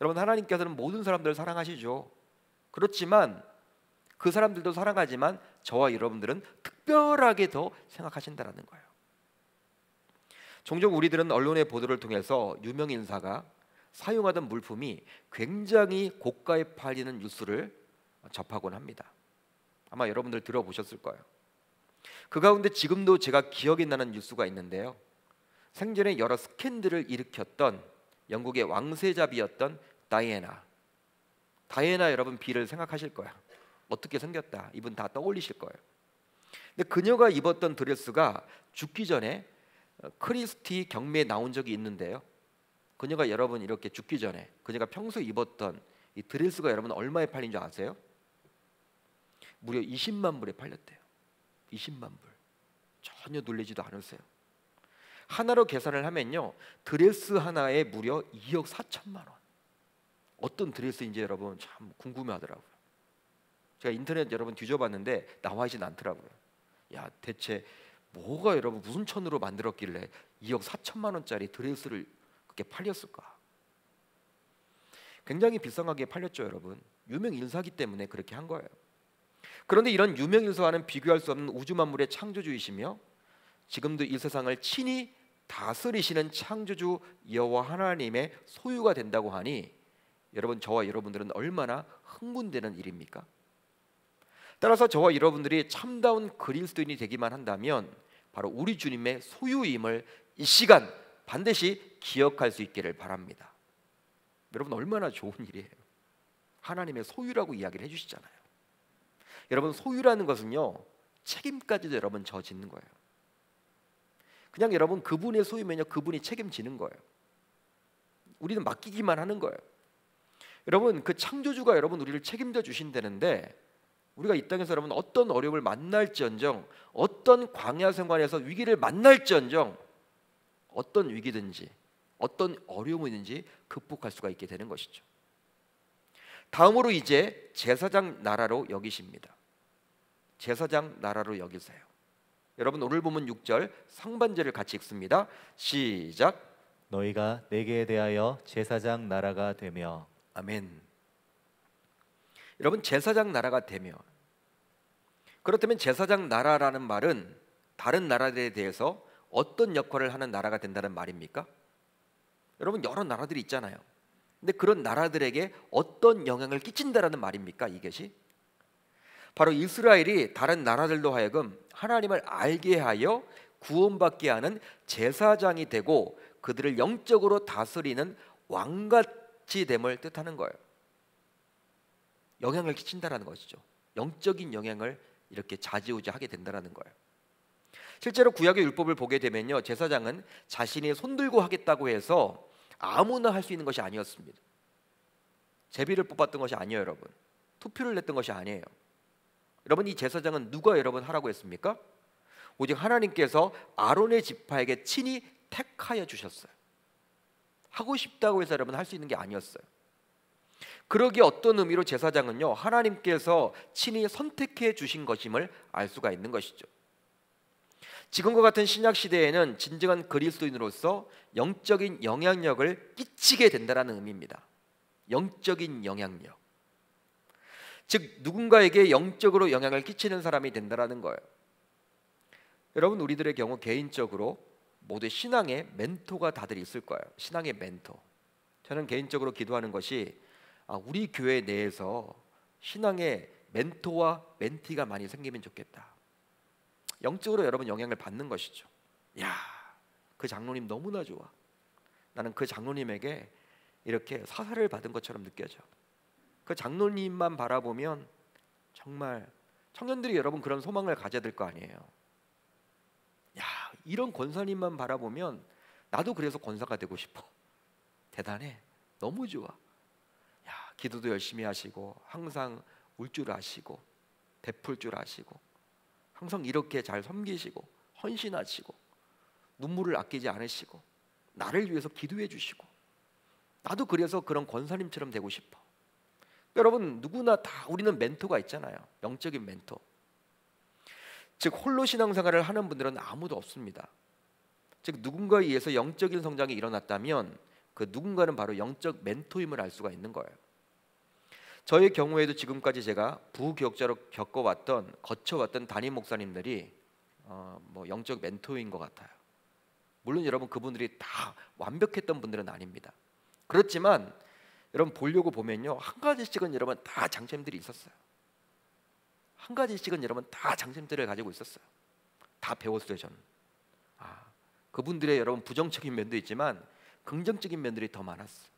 여러분, 하나님께서는 모든 사람들을 사랑하시죠. 그렇지만 그 사람들도 사랑하지만 저와 여러분들은 특별하게 더 생각하신다라는 거예요. 종종 우리들은 언론의 보도를 통해서 유명 인사가 사용하던 물품이 굉장히 고가에 팔리는 뉴스를 접하곤 합니다. 아마 여러분들 들어보셨을 거예요. 그 가운데 지금도 제가 기억이 나는 뉴스가 있는데요. 생전에 여러 스캔들을 일으켰던 영국의 왕세자비였던 다이애나 여러분 비를 생각하실 거예요. 어떻게 생겼다, 이분 다 떠올리실 거예요. 근데 그녀가 입었던 드레스가 죽기 전에 크리스티 경매에 나온 적이 있는데요. 그녀가 여러분 이렇게 죽기 전에 그녀가 평소에 입었던 이 드레스가 여러분 얼마에 팔린 줄 아세요? 무려 20만 불에 팔렸대요. 20만 불. 전혀 놀라지도 않으세요. 하나로 계산을 하면요, 드레스 하나에 무려 2억 4천만 원. 어떤 드레스인지 여러분 참 궁금해하더라고요. 제가 인터넷 여러분 뒤져봤는데 나와 있진 않더라고요. 야, 대체 뭐가 여러분 무슨 천으로 만들었길래 2억 4천만 원짜리 드레스를 그렇게 팔렸을까? 굉장히 비싸게 팔렸죠, 여러분. 유명 인사기 때문에 그렇게 한 거예요. 그런데 이런 유명 인사와는 비교할 수 없는 우주 만물의 창조주이시며 지금도 이 세상을 친히 다스리시는 창조주 여호와 하나님의 소유가 된다고 하니 여러분, 저와 여러분들은 얼마나 흥분되는 일입니까? 따라서 저와 여러분들이 참다운 그리스도인이 되기만 한다면 바로 우리 주님의 소유임을 이 시간 반드시 기억할 수 있기를 바랍니다. 여러분, 얼마나 좋은 일이에요. 하나님의 소유라고 이야기를 해주시잖아요. 여러분, 소유라는 것은요, 책임까지도 여러분 져짓는 거예요. 그냥 여러분 그분의 소유면요, 그분이 책임지는 거예요. 우리는 맡기기만 하는 거예요. 여러분, 그 창조주가 여러분 우리를 책임져 주신다는데, 우리가 이 땅에서 여러분 어떤 어려움을 만날지언정, 어떤 광야 생활에서 위기를 만날지언정, 어떤 위기든지 어떤 어려움이든지 극복할 수가 있게 되는 것이죠. 다음으로 이제 제사장 나라로 여기십니다. 제사장 나라로 여기세요. 여러분, 오늘 보면 6절 상반절을 같이 읽습니다. 시작. 너희가 내게 대하여 제사장 나라가 되며. 아멘. 여러분, 제사장 나라가 되며, 그렇다면 제사장 나라라는 말은 다른 나라들에 대해서 어떤 역할을 하는 나라가 된다는 말입니까? 여러분, 여러 나라들이 있잖아요. 근데 그런 나라들에게 어떤 영향을 끼친다라는 말입니까? 이것이 바로 이스라엘이 다른 나라들로 하여금 하나님을 알게 하여 구원받게 하는 제사장이 되고 그들을 영적으로 다스리는 왕같이 됨을 뜻하는 거예요. 영향을 끼친다라는 것이죠. 영적인 영향을 이렇게 좌지우지하게 된다라는 거예요. 실제로 구약의 율법을 보게 되면요, 제사장은 자신이 손들고 하겠다고 해서 아무나 할 수 있는 것이 아니었습니다. 제비를 뽑았던 것이 아니에요, 여러분. 투표를 냈던 것이 아니에요. 여러분, 이 제사장은 누가 여러분 하라고 했습니까? 오직 하나님께서 아론의 지파에게 친히 택하여 주셨어요. 하고 싶다고 해서 여러분 할 수 있는 게 아니었어요. 그러기에 어떤 의미로 제사장은요, 하나님께서 친히 선택해 주신 것임을 알 수가 있는 것이죠. 지금과 같은 신약 시대에는 진정한 그리스도인으로서 영적인 영향력을 끼치게 된다는 의미입니다. 영적인 영향력, 즉 누군가에게 영적으로 영향을 끼치는 사람이 된다는 거예요. 여러분, 우리들의 경우 개인적으로 모두 신앙의 멘토가 다들 있을 거예요. 신앙의 멘토. 저는 개인적으로 기도하는 것이 우리 교회 내에서 신앙의 멘토와 멘티가 많이 생기면 좋겠다. 영적으로 여러분 영향을 받는 것이죠. 야, 그 장로님 너무나 좋아. 나는 그 장로님에게 이렇게 사사를 받은 것처럼 느껴져. 그 장로님만 바라보면 정말 청년들이 여러분 그런 소망을 가져야 될 거 아니에요. 야, 이런 권사님만 바라보면 나도 그래서 권사가 되고 싶어. 대단해. 너무 좋아. 야, 기도도 열심히 하시고 항상 울 줄 아시고 베풀 줄 아시고 항상 이렇게 잘 섬기시고 헌신하시고 눈물을 아끼지 않으시고 나를 위해서 기도해 주시고 나도 그래서 그런 권사님처럼 되고 싶어. 여러분, 누구나 다 우리는 멘토가 있잖아요. 영적인 멘토. 즉 홀로 신앙생활을 하는 분들은 아무도 없습니다. 즉 누군가에 의해서 영적인 성장이 일어났다면 그 누군가는 바로 영적 멘토임을 알 수가 있는 거예요. 저의 경우에도 지금까지 제가 부교역자로 거쳐왔던 담임 목사님들이 영적 멘토인 것 같아요. 물론 여러분 그분들이 다 완벽했던 분들은 아닙니다. 그렇지만 여러분 보려고 보면요, 한 가지씩은 여러분 다 장점들이 있었어요. 한 가지씩은 여러분 다 장점들을 가지고 있었어요. 다 배웠어요, 저는. 그분들의 여러분 부정적인 면도 있지만 긍정적인 면들이 더 많았어요.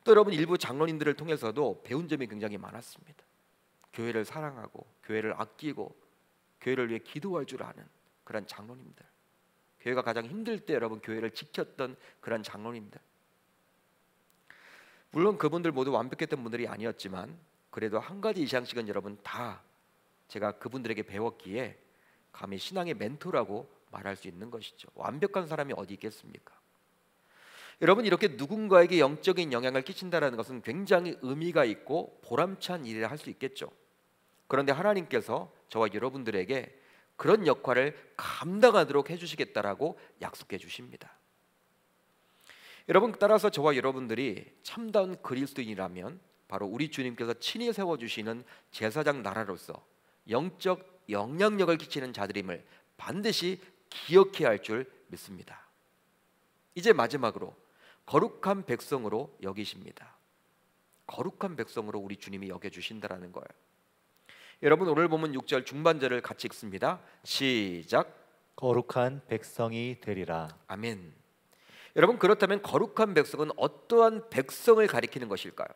또 여러분 일부 장로님들을 통해서도 배운 점이 굉장히 많았습니다. 교회를 사랑하고 교회를 아끼고 교회를 위해 기도할 줄 아는 그런 장로님들, 교회가 가장 힘들 때 여러분 교회를 지켰던 그런 장로님들. 물론 그분들 모두 완벽했던 분들이 아니었지만 그래도 한 가지 이상씩은 여러분 다 제가 그분들에게 배웠기에 감히 신앙의 멘토라고 말할 수 있는 것이죠. 완벽한 사람이 어디 있겠습니까? 여러분, 이렇게 누군가에게 영적인 영향을 끼친다는 것은 굉장히 의미가 있고 보람찬 일이라 할 수 있겠죠. 그런데 하나님께서 저와 여러분들에게 그런 역할을 감당하도록 해주시겠다라고 약속해 주십니다. 여러분, 따라서 저와 여러분들이 참다운 그리스도인이라면 바로 우리 주님께서 친히 세워주시는 제사장 나라로서 영적 영향력을 끼치는 자들임을 반드시 기억해야 할 줄 믿습니다. 이제 마지막으로 거룩한 백성으로 여기십니다. 거룩한 백성으로 우리 주님이 여겨주신다라는 거예요. 여러분, 오늘 보면 6절 중반절을 같이 읽습니다. 시작. 거룩한 백성이 되리라. 아멘. 여러분, 그렇다면 거룩한 백성은 어떠한 백성을 가리키는 것일까요?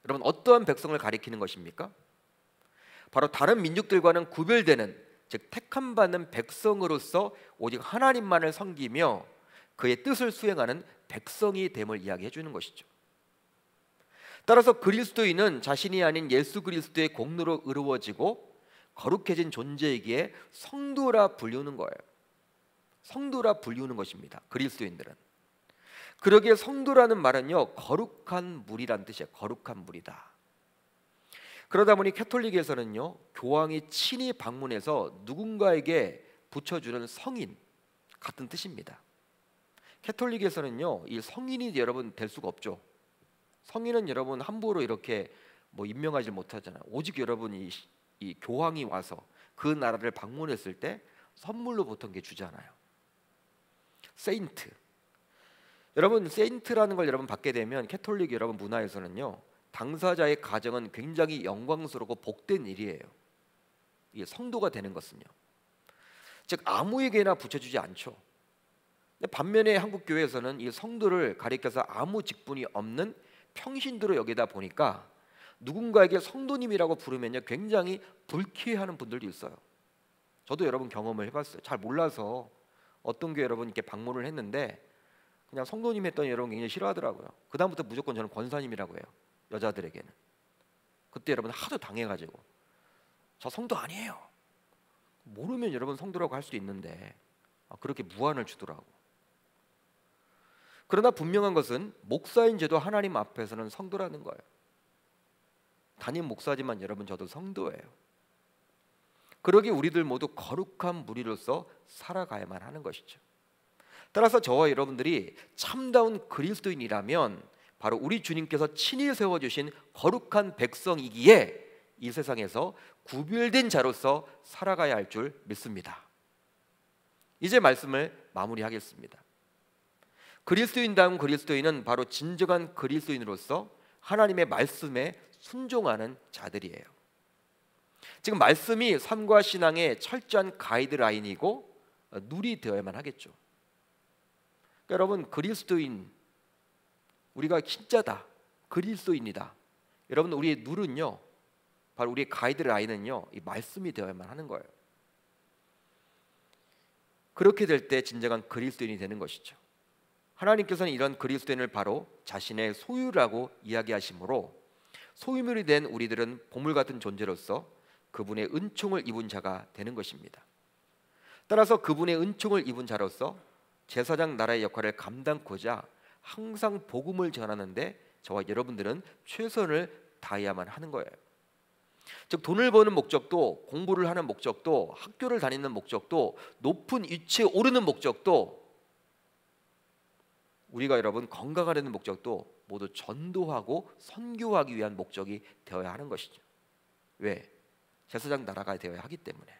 여러분, 어떠한 백성을 가리키는 것입니까? 바로 다른 민족들과는 구별되는, 즉 택함 받는 백성으로서 오직 하나님만을 섬기며 그의 뜻을 수행하는 백성이 됨을 이야기해 주는 것이죠. 따라서 그리스도인은 자신이 아닌 예수 그리스도의 공로로 이루어지고 거룩해진 존재이기에 성도라 불리우는 거예요. 성도라 불리우는 것입니다. 그리스도인들은. 그러기에 성도라는 말은요, 거룩한 무리란 뜻이에요. 거룩한 무리다. 그러다 보니 캐톨릭에서는요, 교황이 친히 방문해서 누군가에게 붙여주는 성인 같은 뜻입니다. 캐톨릭에서는요, 이 성인이 여러분 될 수가 없죠. 성인은 여러분 함부로 이렇게 뭐 임명하지 못하잖아요. 오직 여러분이 이 교황이 와서 그 나라를 방문했을 때 선물로 보통 게 주잖아요. 세인트. 여러분 세인트라는 걸 여러분 받게 되면 캐톨릭 여러분 문화에서는요, 당사자의 가정은 굉장히 영광스럽고 복된 일이에요. 이게 성도가 되는 것은요. 즉 아무에게나 붙여주지 않죠. 반면에 한국 교회에서는 이 성도를 가리켜서 아무 직분이 없는 평신도로 여기다 보니까 누군가에게 성도님이라고 부르면요 굉장히 불쾌해하는 분들도 있어요. 저도 여러분 경험을 해봤어요. 잘 몰라서 어떤 교회 여러분 이렇게 방문을 했는데 그냥 성도님 했더니 여러분 굉장히 싫어하더라고요. 그 다음부터 무조건 저는 권사님이라고 해요. 여자들에게는. 그때 여러분 하도 당해가지고 저 성도 아니에요. 모르면 여러분 성도라고 할 수도 있는데 그렇게 무안을 주더라고. 그러나 분명한 것은 목사인 저도 하나님 앞에서는 성도라는 거예요. 담임 목사지만 여러분 저도 성도예요. 그러기 우리들 모두 거룩한 무리로서 살아가야만 하는 것이죠. 따라서 저와 여러분들이 참다운 그리스도인이라면 바로 우리 주님께서 친히 세워주신 거룩한 백성이기에 이 세상에서 구별된 자로서 살아가야 할 줄 믿습니다. 이제 말씀을 마무리하겠습니다. 그리스도인다운 그리스도인은 바로 진정한 그리스도인으로서 하나님의 말씀에 순종하는 자들이에요. 지금 말씀이 삶과 신앙의 철저한 가이드라인이고 룰이 되어야만 하겠죠. 그러니까 여러분 그리스도인, 우리가 진짜다, 그리스도인이다. 여러분 우리의 룰은요, 바로 우리의 가이드라인은요, 이 말씀이 되어야만 하는 거예요. 그렇게 될 때 진정한 그리스도인이 되는 것이죠. 하나님께서는 이런 그리스도인을 바로 자신의 소유라고 이야기하시므로 소유물이 된 우리들은 보물 같은 존재로서 그분의 은총을 입은 자가 되는 것입니다. 따라서 그분의 은총을 입은 자로서 제사장 나라의 역할을 감당코자 항상 복음을 전하는데 저와 여러분들은 최선을 다해야만 하는 거예요. 즉 돈을 버는 목적도, 공부를 하는 목적도, 학교를 다니는 목적도, 높은 위치에 오르는 목적도, 우리가 여러분 건강하려는 목적도 모두 전도하고 선교하기 위한 목적이 되어야 하는 것이죠. 왜? 제사장 나라가 되어야 하기 때문에.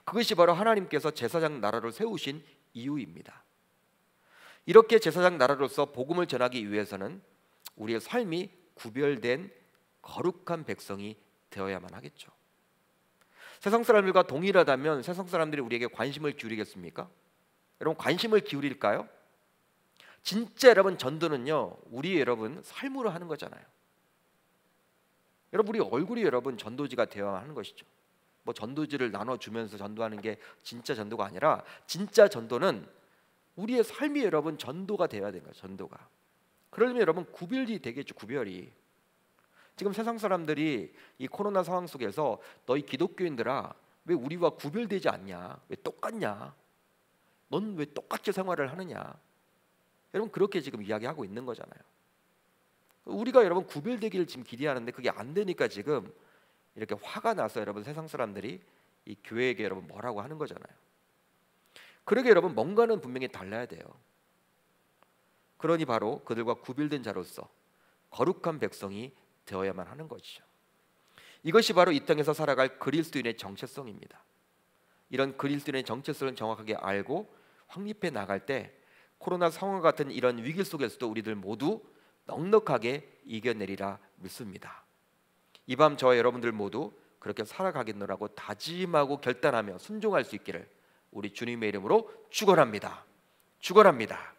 그것이 바로 하나님께서 제사장 나라를 세우신 이유입니다. 이렇게 제사장 나라로서 복음을 전하기 위해서는 우리의 삶이 구별된 거룩한 백성이 되어야만 하겠죠. 세상 사람들과 동일하다면 세상 사람들이 우리에게 관심을 기울이겠습니까? 여러분 관심을 기울일까요? 진짜 여러분 전도는요, 우리 여러분 삶으로 하는 거잖아요. 여러분 우리 얼굴이 여러분 전도지가 되어야 하는 것이죠. 뭐 전도지를 나눠주면서 전도하는 게 진짜 전도가 아니라 진짜 전도는 우리의 삶이 여러분 전도가 되어야 되는 거예요. 전도가. 그러려면 여러분 구별이 되겠죠. 구별이. 지금 세상 사람들이 이 코로나 상황 속에서 너희 기독교인들아 왜 우리와 구별되지 않냐? 왜 똑같냐? 넌 왜 똑같이 생활을 하느냐? 여러분 그렇게 지금 이야기하고 있는 거잖아요. 우리가 여러분 구별되기를 지금 기대하는데 그게 안 되니까 지금 이렇게 화가 나서 여러분 세상 사람들이 이 교회에게 여러분 뭐라고 하는 거잖아요. 그러게 여러분 뭔가는 분명히 달라야 돼요. 그러니 바로 그들과 구별된 자로서 거룩한 백성이 되어야만 하는 것이죠. 이것이 바로 이 땅에서 살아갈 그리스도인의 정체성입니다. 이런 그리스도인의 정체성을 정확하게 알고 확립해 나갈 때 코로나 상황 같은 이런 위기 속에서도 우리들 모두 넉넉하게 이겨내리라 믿습니다. 이 밤 저와 여러분들 모두 그렇게 살아가겠노라고 다짐하고 결단하며 순종할 수 있기를 우리 주님의 이름으로 축원합니다. 축원합니다.